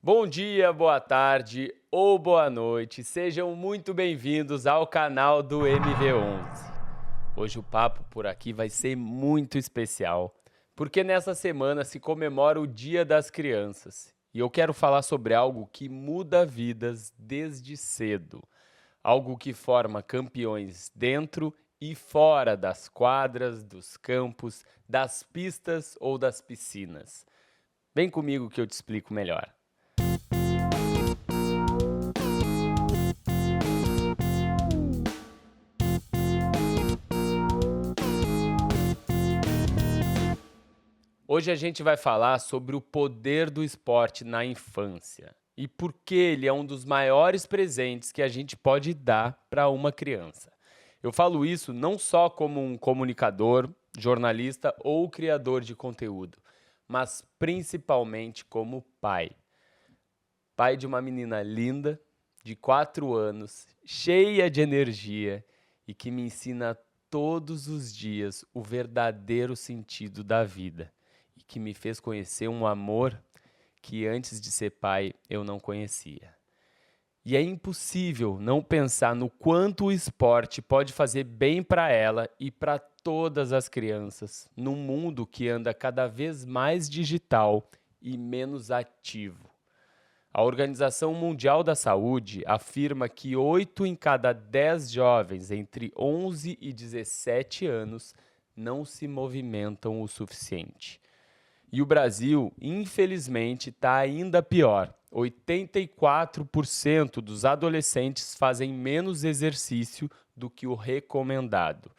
Bom dia, boa tarde ou boa noite. Sejam muito bem-vindos ao canal do MV11. Hoje o papo por aqui vai ser muito especial, porque nessa semana se comemora o Dia das Crianças. E eu quero falar sobre algo que muda vidas desde cedo. Algo que forma campeões dentro e fora das quadras, dos campos, das pistas ou das piscinas. Vem comigo que eu te explico melhor. Hoje a gente vai falar sobre o poder do esporte na infância e por que ele é um dos maiores presentes que a gente pode dar para uma criança. Eu falo isso não só como um comunicador, jornalista ou criador de conteúdo, mas principalmente como pai. Pai de uma menina linda, de 4 anos, cheia de energia e que me ensina todos os dias o verdadeiro sentido da vida e que me fez conhecer um amor que antes de ser pai eu não conhecia. E é impossível não pensar no quanto o esporte pode fazer bem para ela e para todas as crianças, num mundo que anda cada vez mais digital e menos ativo. A Organização Mundial da Saúde afirma que 8 em cada 10 jovens entre 11 e 17 anos não se movimentam o suficiente. E o Brasil, infelizmente, está ainda pior. 84% dos adolescentes fazem menos exercício do que o recomendado.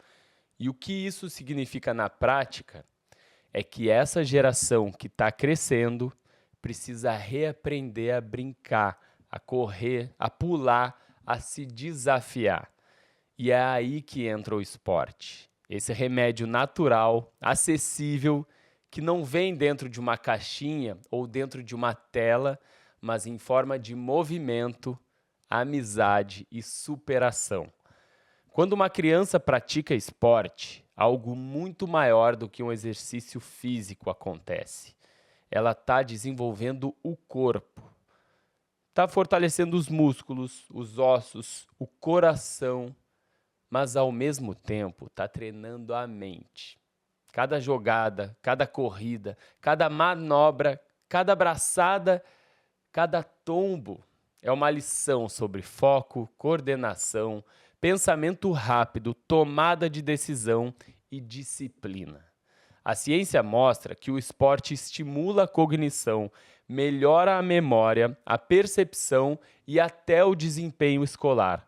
E o que isso significa na prática é que essa geração que está crescendo precisa reaprender a brincar, a correr, a pular, a se desafiar. E é aí que entra o esporte. Esse remédio natural, acessível, que não vem dentro de uma caixinha ou dentro de uma tela, mas em forma de movimento, amizade e superação. Quando uma criança pratica esporte, algo muito maior do que um exercício físico acontece. Ela está desenvolvendo o corpo, está fortalecendo os músculos, os ossos, o coração, mas ao mesmo tempo está treinando a mente. Cada jogada, cada corrida, cada manobra, cada braçada, cada tombo é uma lição sobre foco, coordenação, pensamento rápido, tomada de decisão e disciplina. A ciência mostra que o esporte estimula a cognição, melhora a memória, a percepção e até o desempenho escolar.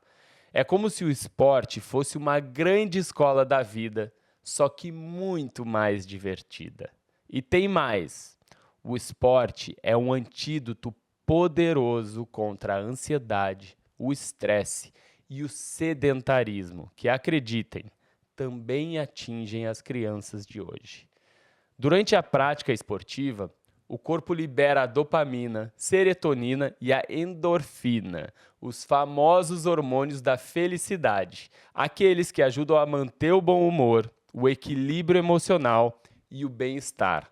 É como se o esporte fosse uma grande escola da vida, só que muito mais divertida. E tem mais: o esporte é um antídoto poderoso contra a ansiedade, o estresse e o sedentarismo, que, acreditem, também atingem as crianças de hoje. Durante a prática esportiva, o corpo libera a dopamina, serotonina e a endorfina, os famosos hormônios da felicidade, aqueles que ajudam a manter o bom humor, o equilíbrio emocional e o bem-estar.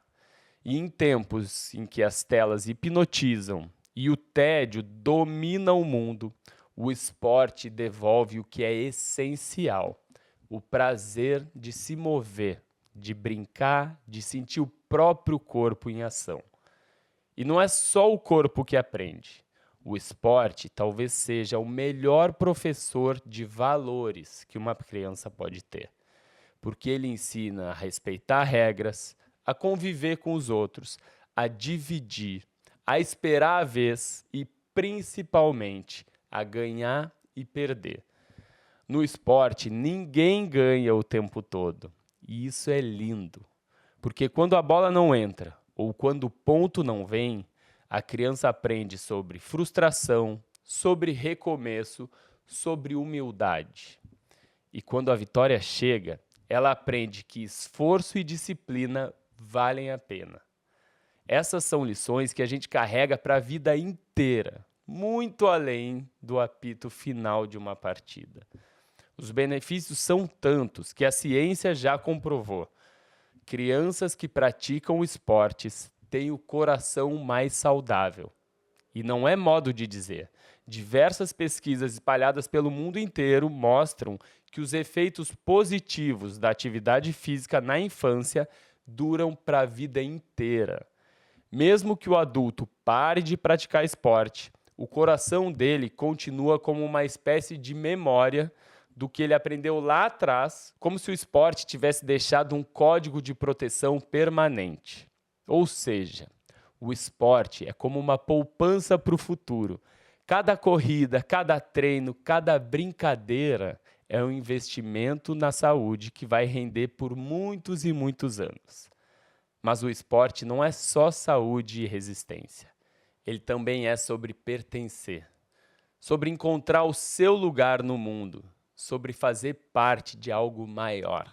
E em tempos em que as telas hipnotizam e o tédio domina o mundo, o esporte devolve o que é essencial: o prazer de se mover, de brincar, de sentir o próprio corpo em ação. E não é só o corpo que aprende. O esporte talvez seja o melhor professor de valores que uma criança pode ter, porque ele ensina a respeitar regras, a conviver com os outros, a dividir, a esperar a vez e, principalmente, a ganhar e perder. No esporte, ninguém ganha o tempo todo. E isso é lindo, porque quando a bola não entra ou quando o ponto não vem, a criança aprende sobre frustração, sobre recomeço, sobre humildade. E quando a vitória chega, ela aprende que esforço e disciplina valem a pena. Essas são lições que a gente carrega para a vida inteira, muito além do apito final de uma partida. Os benefícios são tantos que a ciência já comprovou. Crianças que praticam esportes têm o coração mais saudável E não é modo de dizer. Diversas pesquisas espalhadas pelo mundo inteiro mostram que os efeitos positivos da atividade física na infância duram para a vida inteira. Mesmo que o adulto pare de praticar esporte, o coração dele continua como uma espécie de memória do que ele aprendeu lá atrás, como se o esporte tivesse deixado um código de proteção permanente. Ou seja, o esporte é como uma poupança para o futuro. Cada corrida, cada treino, cada brincadeira é um investimento na saúde que vai render por muitos e muitos anos. Mas o esporte não é só saúde e resistência. Ele também é sobre pertencer, sobre encontrar o seu lugar no mundo, sobre fazer parte de algo maior.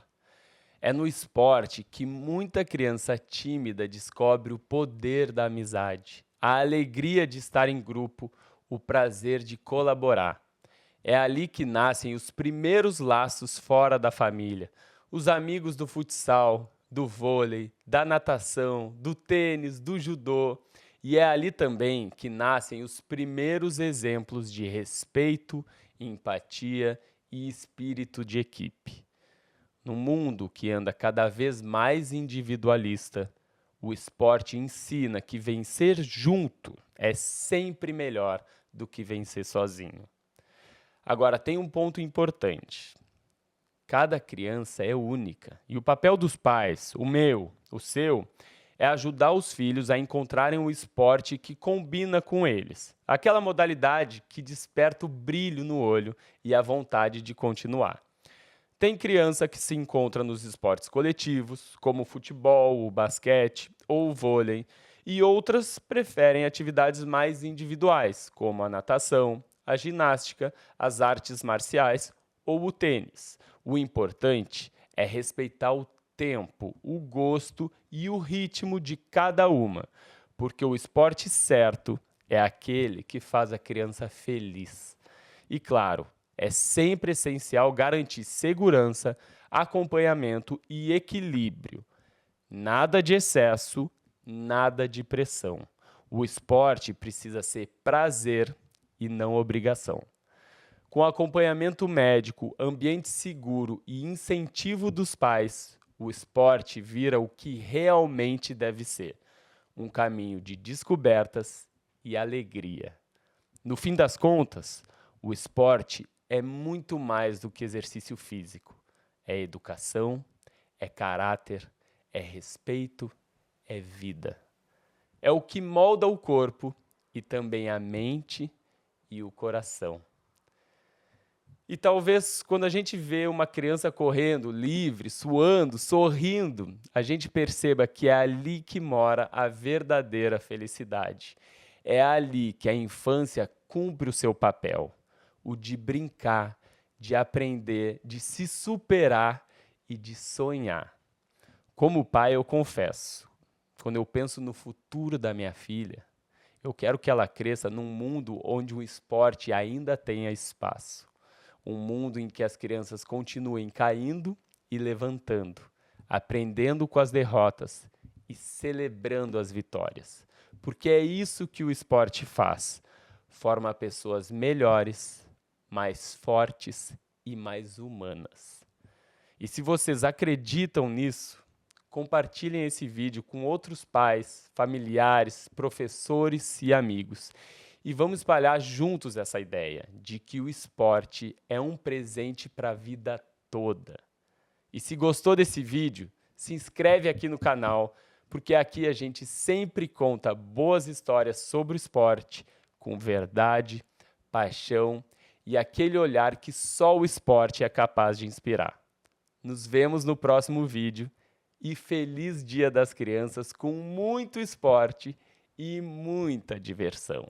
É no esporte que muita criança tímida descobre o poder da amizade, a alegria de estar em grupo, o prazer de colaborar. É ali que nascem os primeiros laços fora da família, os amigos do futsal, do vôlei, da natação, do tênis, do judô. E é ali também que nascem os primeiros exemplos de respeito, empatia e espírito de equipe. No mundo que anda cada vez mais individualista, o esporte ensina que vencer junto é sempre melhor do que vencer sozinho. Agora, tem um ponto importante. Cada criança é única e o papel dos pais, o meu, o seu, é ajudar os filhos a encontrarem um esporte que combina com eles. Aquela modalidade que desperta o brilho no olho e a vontade de continuar. Tem criança que se encontra nos esportes coletivos, como o futebol, o basquete ou o vôlei, e outras preferem atividades mais individuais, como a natação, a ginástica, as artes marciais ou o tênis. O importante é respeitar o tempo, o gosto e o ritmo de cada uma, porque o esporte certo é aquele que faz a criança feliz. E claro, é sempre essencial garantir segurança, acompanhamento e equilíbrio. Nada de excesso, nada de pressão. O esporte precisa ser prazer e não obrigação. Com acompanhamento médico, ambiente seguro e incentivo dos pais, o esporte vira o que realmente deve ser: um caminho de descobertas e alegria. No fim das contas, o esporte é muito mais do que exercício físico. É educação, é caráter, é respeito, é vida. É o que molda o corpo e também a mente e o coração. E talvez quando a gente vê uma criança correndo, livre, suando, sorrindo, a gente perceba que é ali que mora a verdadeira felicidade. É ali que a infância cumpre o seu papel, o de brincar, de aprender, de se superar e de sonhar. Como pai, eu confesso, quando eu penso no futuro da minha filha, eu quero que ela cresça num mundo onde o esporte ainda tenha espaço. Um mundo em que as crianças continuem caindo e levantando, aprendendo com as derrotas e celebrando as vitórias. Porque é isso que o esporte faz. Forma pessoas melhores, mais fortes e mais humanas. E se vocês acreditam nisso, compartilhem esse vídeo com outros pais, familiares, professores e amigos. E vamos espalhar juntos essa ideia de que o esporte é um presente para a vida toda. E se gostou desse vídeo, se inscreve aqui no canal, porque aqui a gente sempre conta boas histórias sobre o esporte, com verdade, paixão e aquele olhar que só o esporte é capaz de inspirar. Nos vemos no próximo vídeo e feliz Dia das Crianças com muito esporte e muita diversão.